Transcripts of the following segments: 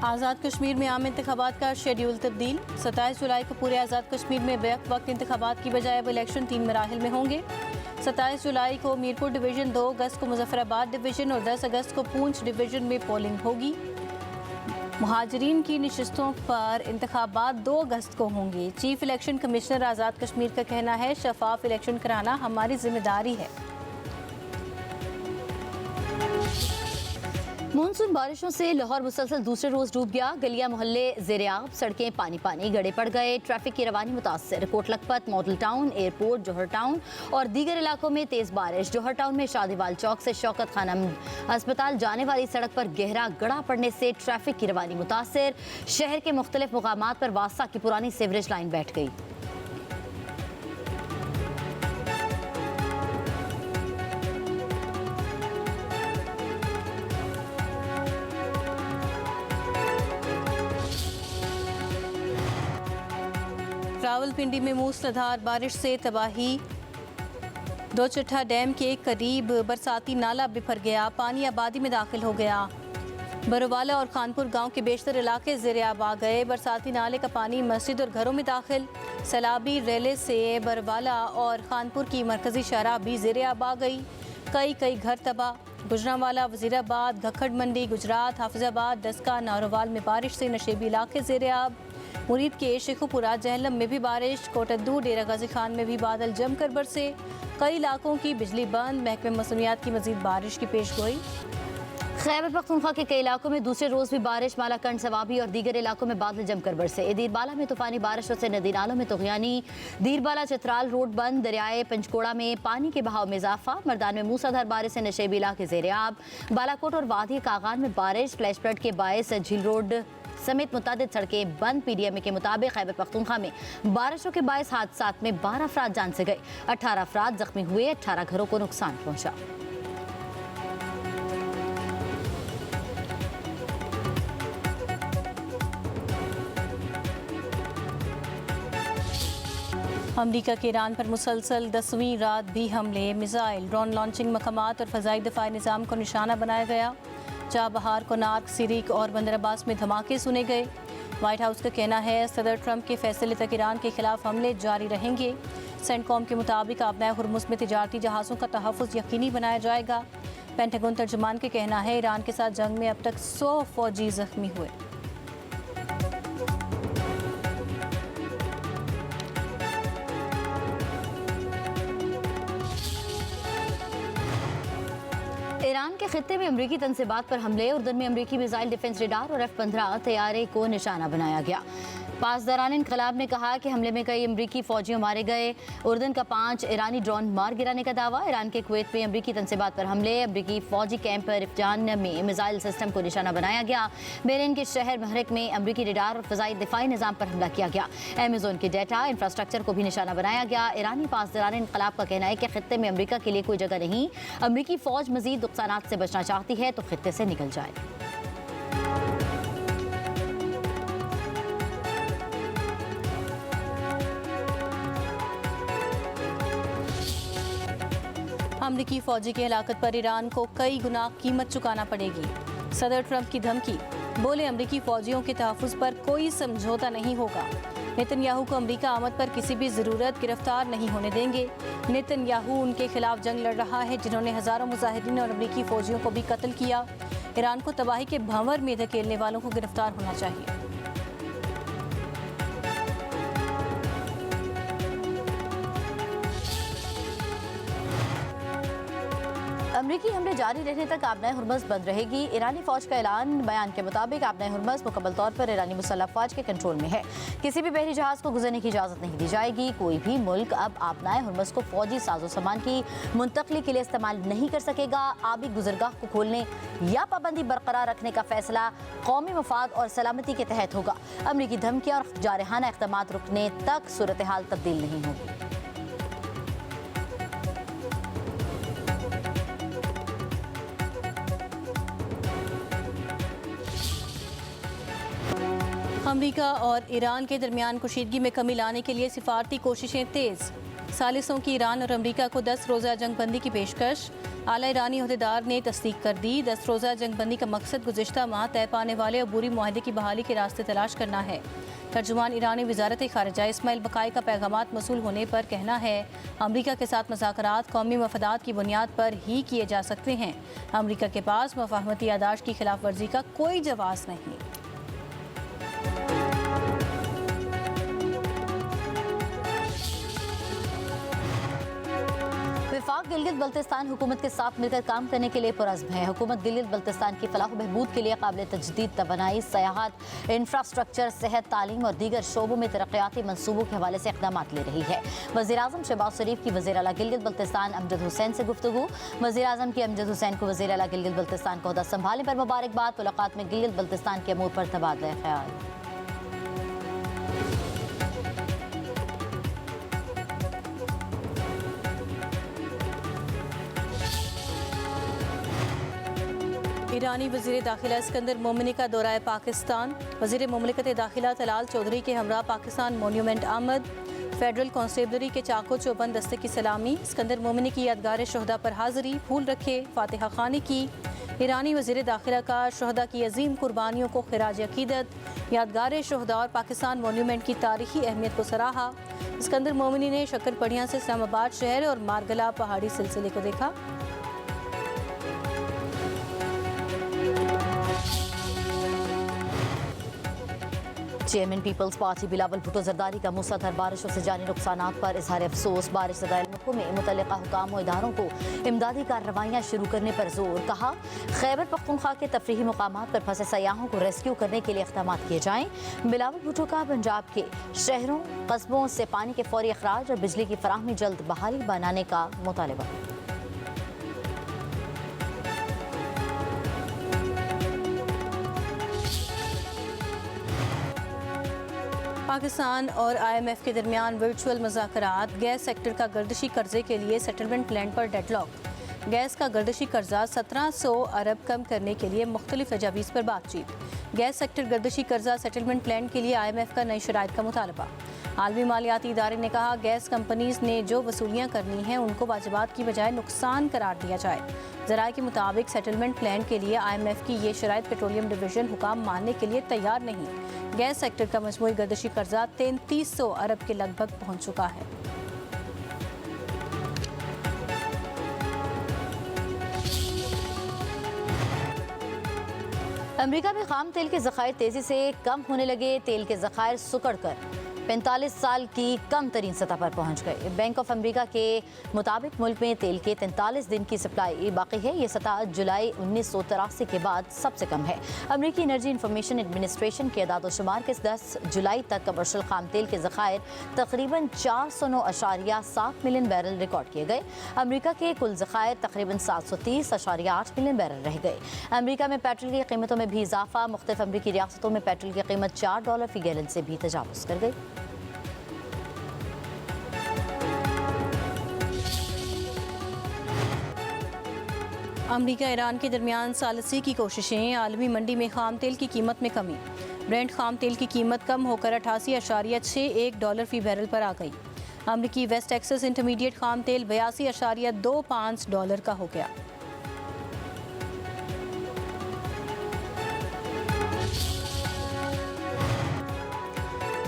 आज़ाद कश्मीर में आम इंतखाबात का शेड्यूल तब्दील। 27 जुलाई को पूरे आज़ाद कश्मीर में बैक वक्त इंतखाबात की बजाय अब इलेक्शन 3 मराहिल में होंगे। 27 जुलाई को मीरपुर डिवीज़न, 2 अगस्त को मुजफ्फराबाद डिवीज़न और 10 अगस्त को पूंछ डिवीज़न में पोलिंग होगी। मुहाजिरीन की नशिस्तों पर इंतखाबात 2 अगस्त को होंगे। Chief election commissioner Azad Kashmir का कहना है, शफाफ इलेक्शन कराना हमारी जिम्मेदारी है। मानसून बारिशों से लाहौर मुसलसल दूसरे रोज डूब गया। गलियां मोहल्ले ज़ेर-ए-आब, सड़कें पानी पानी, गड्ढे पड़ गए। ट्रैफिक की रवानी मुतासर। Kot Lakhpat, Model Town, airport, Johar Town और दीगर इलाकों में तेज बारिश। जौहर टाउन में शादीवाल चौक से शौकत खानम अस्पताल जाने वाली सड़क पर गहरा गड़ा पड़ने से ट्रैफिक की रवानी मुतासर। शहर के मुख्तलिफ मुकामात पर वास्ता की पुरानी सीवरेज लाइन बैठ गई। रावलपिंडी में मूसलाधार बारिश से तबाही। दो चट्ठा डैम के करीब बरसाती नाला बिफर गया, पानी आबादी में दाखिल हो गया। बरोवाला और खानपुर गांव के बेशतर इलाके ज़ेर-ए-आब आ गए। बरसाती नाले का पानी मस्जिद और घरों में दाखिल। सैलाबी रेले से बरोवाला और खानपुर की मरकजी शहरा भी ज़ेर-ए-आब आ गई। कई घर तबाह। गुजरांवाला, वजीराबाद, घक्खड़ मंडी, गुजरात, हाफिजाबाद, डस्का, नारोवाल में बारिश से नशेबी इलाके ज़ेर-ए-आब। मुरीद के शेखुपुरा, जहलम में भी बारिश। कोटद्दू, डेरा गाजी खान में भी बादल जमकर बरसे। कई इलाकों की बिजली बंद। महकमे मौसमियात की मजीद बारिश की पेशगोई। खैबर पख्तूनख्वा के कई इलाकों में दूसरे रोज भी बारिश। मालाकंड, सवाबी और दीगर इलाकों में बादल जमकर बरसे। दीरबाला में तूफानी बारिशों से नदी नालों में तुगयानी। दीरबाला चित्राल रोड बंद। दरियाए पंचकोड़ा में पानी के बहाव में इजाफा। मर्दान में मूसलाधार बारिश से नशेबी इलाके ज़ेर-ए-आब। बालाकोट और वादी कागान में बारिश। फ्लैश फ्लड के बायस झील रोड समेत मुतादिद सड़कें बंद। PDMA के मुताबिक खैबर पख्तूनख्वा में बारिशों के बायस हादसात में 12 अफराद जान से गए, 18 अफराद जख्मी हुए, 18 घरों को नुकसान पहुंचा। अमरीका के ईरान पर मुसलसल 10वीं रात भी हमले, मिसाइल, ड्रोन लॉन्चिंग मकामात और फ़ज़ाई दिफाई निज़ाम को निशाना बनाया गया। चाबहार, कोनार्क, सिरिक और बंदर अब्बास में धमाके सुने गए। व्हाइट हाउस का कहना है, सदर ट्रंप के फैसले तक ईरान के खिलाफ हमले जारी रहेंगे। सेंटकॉम के मुताबिक आबनाए हुर्मुज़ में तिजारती जहाज़ों का तहफ़्फ़ुज़ यकीनी बनाया जाएगा। पेंटागन तर्जुमान के कहना है, ईरान के साथ जंग में अब तक 100 फ़ौजी जख्मी हुए। ईरान के खित्ते में अमरीकी तनसीबात पर हमले। उर्दन में अमरीकी मिसाइल डिफेंस रडार और F-15 तैयारे को निशाना बनाया गया। पासदारान इनकलाब ने कहा कि हमले में कई अमरीकी फौजियों मारे गए। उर्दन का 5 ईरानी ड्रोन मार गिराने का दावा। ईरान के कुवैत में अमरीकी तनसीबात पर हमले। अमरीकी फौजी कैंप रिफजान में मिसाइल सिस्टम को निशाना बनाया गया। बहरीन के शहर महरक में अमरीकी रडार और फ़ज़ाई दिफाई निज़ाम पर हमला किया गया। अमेज़न के डेटा इंफ्रास्ट्रक्चर को भी निशाना बनाया गया। ईरानी पासदारान इनकलाब का कहना है कि खित्ते में अमरीका के लिए कोई जगह नहीं। अमरीकी फ़ौज मज़ीद नुकसानात से बचना चाहती है तो खित्ते से निकल जाए। अमरीकी फौजी की हलाकत पर ईरान को कई गुना कीमत चुकाना पड़ेगी। सदर ट्रंप की धमकी। बोले, अमरीकी फौजियों के तहफ़्फ़ुज़ पर कोई समझौता नहीं होगा। नेतन्याहू को अमरीका आमद पर किसी भी ज़रूरत गिरफ्तार नहीं होने देंगे। नेतन्याहू उनके खिलाफ जंग लड़ रहा है, जिन्होंने हज़ारों मुजाहिदीन और अमरीकी फौजियों को भी कत्ल किया। ईरान को तबाही के भंवर में धकेलने वालों को गिरफ्तार होना चाहिए। अमरीकी हमले जारी रहने तक आबनाए हुर्मुज़ बंद रहेगी। ईरानी फौज का ऐलान। बयान के मुताबिक आबनाए हुर्मुज़ मुकम्मल तौर पर ईरानी मुसल्लह फौज के कंट्रोल में है। किसी भी बहरी जहाज़ को गुजरने की इजाज़त नहीं दी जाएगी। कोई भी मुल्क अब आबनाए हुर्मुज़ को फौजी साजो सामान की मुंतकली के लिए इस्तेमाल नहीं कर सकेगा। आबी गुजरगाह को खोलने या पाबंदी बरकरार रखने का फैसला कौमी मफाद और सलामती के तहत होगा। अमरीकी धमकियाँ और जारहाना इक़दामात रुकने तक सूरत हाल तब्दील नहीं होगी। अमरीका और ईरान के दरमियान कशीदगी में कमी लाने के लिए सिफारती कोशिशें तेज़। सालिसों की ईरान और अमरीका को 10 रोज़ा जंग बंदी की पेशकश। आला ईरानी अहदेदार ने तस्दीक कर दी। 10 रोज़ा जंग बंदी का मकसद गुज़िश्ता माह तय पाने वाले अबूरी मुआहदे की बहाली के रास्ते तलाश करना है। तर्जुमान ईरानी वजारत खारिजा इस्माइल बकाई का पैगामात मसूल होने पर कहना है, अमरीका के साथ मुज़ाकरात कौमी मफादात की बुनियाद पर ही किए जा सकते हैं। अमरीका के पास मफाहमती यादाश्त की खिलाफ वर्जी का कोई जवाब नहीं। वफाक गिलगित बल्तिस्तान हुकूमत के साथ मिलकर काम करने के लिए पुरज़्म है। हुकूमत गिलगित बल्तिस्तान की फलाह बहबूद के लिए काबिल तजदीद तवानाई, सयाहत, इंफ्रास्ट्रक्चर, सेहत, तालीम और दीगर शोबों में तरक्याती मनसूबों के हवाले से इक़दाम ले रही है। वज़ीर-ए-आज़म शहबाज शरीफ की वज़ीर आला गिलगित बल्तिस्तान अमजद हुसैन से गुफ्तगू। वज़ीर-ए-आज़म की अमजद हुसैन को वज़ीर आला गिलगित बल्तिस्तान का ओहदा संभालने पर मुबारकबाद। मुलाकात में गिलगित बल्तिस्तान के अमूर पर तबादला ख्याल। ईरानी वज़ीर दाखिला सिकंदर मोमिनी का दौरा पाकिस्तान। वज़ीर मुमलिकत दाखिला तलाल चौधरी के हमरा पाकिस्तान मोन्यूमेंट आमद। फेडरल कांस्टेबलरी के चाको चौबंद दस्ते की सलामी। सिकंदर मोमिनी की यादगार शहदा पर हाज़िरी, फूल रखे, फातिहा खानी की। ईरानी वज़ीर दाखिला का शहदा की अजीम कुर्बानियों को खिराज अकीदत। यादगार शहदा और पाकिस्तान मोन्यूमेंट की तारीखी अहमियत को सराहा। सिकंदर मोमिनी ने शक्करपड़ियाँ से इस्लामाबाद शहर और मारगला पहाड़ी सिलसिले को देखा। Chairman peoples party Bilawal Bhutto Zardari का मूसलाधार बारिशों से जानी नुकसानात पर इजहार अफसोस। बारिश ज़दा इलाकों में मुतल्लिका हुकाम व इदारों को इमदादी कार्रवाइयाँ शुरू करने पर जोर। कहा, खैबर पख्तूनख्वा के तफरीही मुकामात पर फंसे सयाहों को रेस्क्यू करने के लिए इक़दाम किए जाएँ। बिलावल भुट्टो का पंजाब के शहरों कस्बों से पानी के फौरी अखराज और बिजली की फराहमी जल्द बहाली बनाने का मुतालबा। पाकिस्तान और IMF के दरमियान वर्चुअल मुज़ाकरात। गैस सेक्टर का गर्दिशी कर्जे के लिए सेटलमेंट प्लान पर डेडलॉक। गैस का गर्दिशी कर्जा 1700 अरब कम करने के लिए मुख्तलिफ तजावीज़ पर बातचीत। गैस सेक्टर गर्दिशी कर्जा सेटलमेंट प्लान के लिए IMF का नई शराइत का मुतालबा। आलमी मालियाती इदारे ने कहा, गैस कंपनीज ने जो वसूलियाँ करनी हैं उनको वाजिबात की बजाय नुकसान करार दिया जाए। ज़राए के मुताबिक सेटलमेंट प्लान के लिए IMF की ये शराइत पेट्रोलियम डिवीज़न हुकाम मानने के लिए तैयार नहीं। गैस सेक्टर का मजमूई गर्दिशी कर्जा 3300 अरब के लगभग पहुँच चुका है। अमेरिका में खाम तेल के ज़खायर तेज़ी से कम होने लगे। तेल के ज़खायर सुकड़ कर 45 साल की कम तरीन सतह पर पहुंच गए। बैंक ऑफ अमेरिका के मुताबिक मुल्क में तेल के 43 दिन की सप्लाई बाकी है। ये सतह जुलाई 1983 के बाद सबसे कम है। अमेरिकी एनर्जी इंफॉर्मेशन एडमिनिस्ट्रेशन के अदाद-ओ-शुमार के 10 जुलाई तक कमर्शियल खाम तेल के ज़खायर तकरीबन 409.7 मिलियन बैरल रिकॉर्ड किए गए। अमेरिका के कुल ज़खायर तकरीबन 730.8 मिलियन बैरल रह गए। अमेरिका में पेट्रोल की कीमतों में भी इजाफा। मुख्तलिफ अमेरिकी रियासतों में पेट्रोल की कीमत $4 फी गैलन से भी तजावुज़ कर गई। अमेरिका ईरान के दरमियान सालसी की कोशिशें। आलमी मंडी में खाम तेल की कीमत में कमी। ब्रेंट खाम तेल की कीमत कम होकर $88.61 फी बैरल पर आ गई। अमेरिकी वेस्ट टेक्सास इंटरमीडिएट खाम तेल $82.25 का हो गया।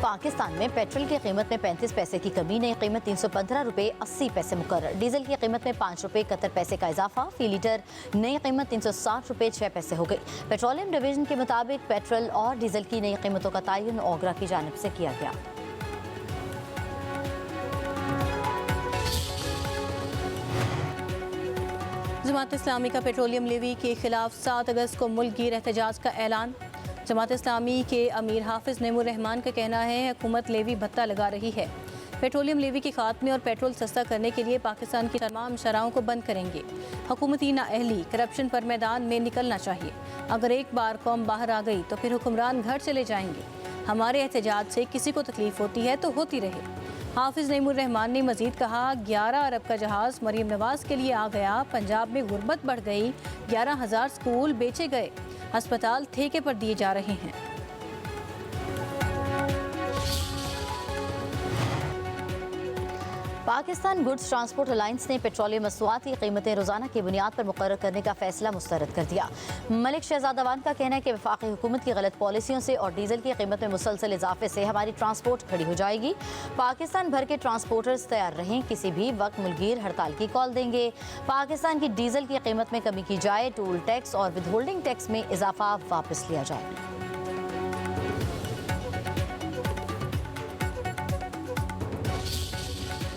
पाकिस्तान में पेट्रोल की कीमत में 35 पैसे की कमी। नई कीमत ₹315.80 मुकर्रर। डीजल की कीमत में ₹5.71 का इजाफा। फी लीटर नई कीमत ₹360.06 हो गई। पेट्रोलियम डिवीजन के मुताबिक पेट्रोल और डीजल की नई कीमतों का तयन ओगरा की जानिब से किया गया। जमात इस्लामी का पेट्रोलियम लेवी के खिलाफ 7 अगस्त को मुल्क गिर एहतजाज का ऐलान। जमात इस्लामी के अमीर हाफिज नईमुर रहमान का कहना है, हुकूमत लेवी भत्ता लगा रही है। पेट्रोलियम लेवी के खात्मे और पेट्रोल सस्ता करने के लिए पाकिस्तान की तमाम शराहों को बंद करेंगे। हुकूमती नाअहली करप्शन पर मैदान में निकलना चाहिए। अगर एक बार कौम बाहर आ गई तो फिर हुक्मरान घर चले जाएंगे। हमारे एहतजाज से किसी को तकलीफ होती है तो होती रहे। हाफिज नईमुर रहमान ने मजीद कहा, 11 अरब का जहाज़ मरीम नवाज के लिए आ गया। पंजाब में गुर्बत बढ़ गई। 11,000 स्कूल बेचे गए। अस्पताल ठेके पर दिए जा रहे हैं। पाकिस्तान गुड्स ट्रांसपोर्ट अलायंस ने पेट्रोलियम मसनूआत की कीमतें रोजाना की बुनियाद पर मुकर्रर करने का फैसला मुस्तरद कर दिया। मलिक शहजाद अवान का कहना है कि वफाकी हुकूमत की गलत पॉलिसियों से और डीजल की कीमत में मुसलसल इजाफे से हमारी ट्रांसपोर्ट खड़ी हो जाएगी। पाकिस्तान भर के ट्रांसपोर्टर्स तैयार रहें, किसी भी वक्त मुल्कीर हड़ताल की कॉल देंगे। पाकिस्तान की डीजल की कीमत में कमी की जाए, टोल टैक्स और विदहोल्डिंग टैक्स में इजाफा वापस लिया जाए।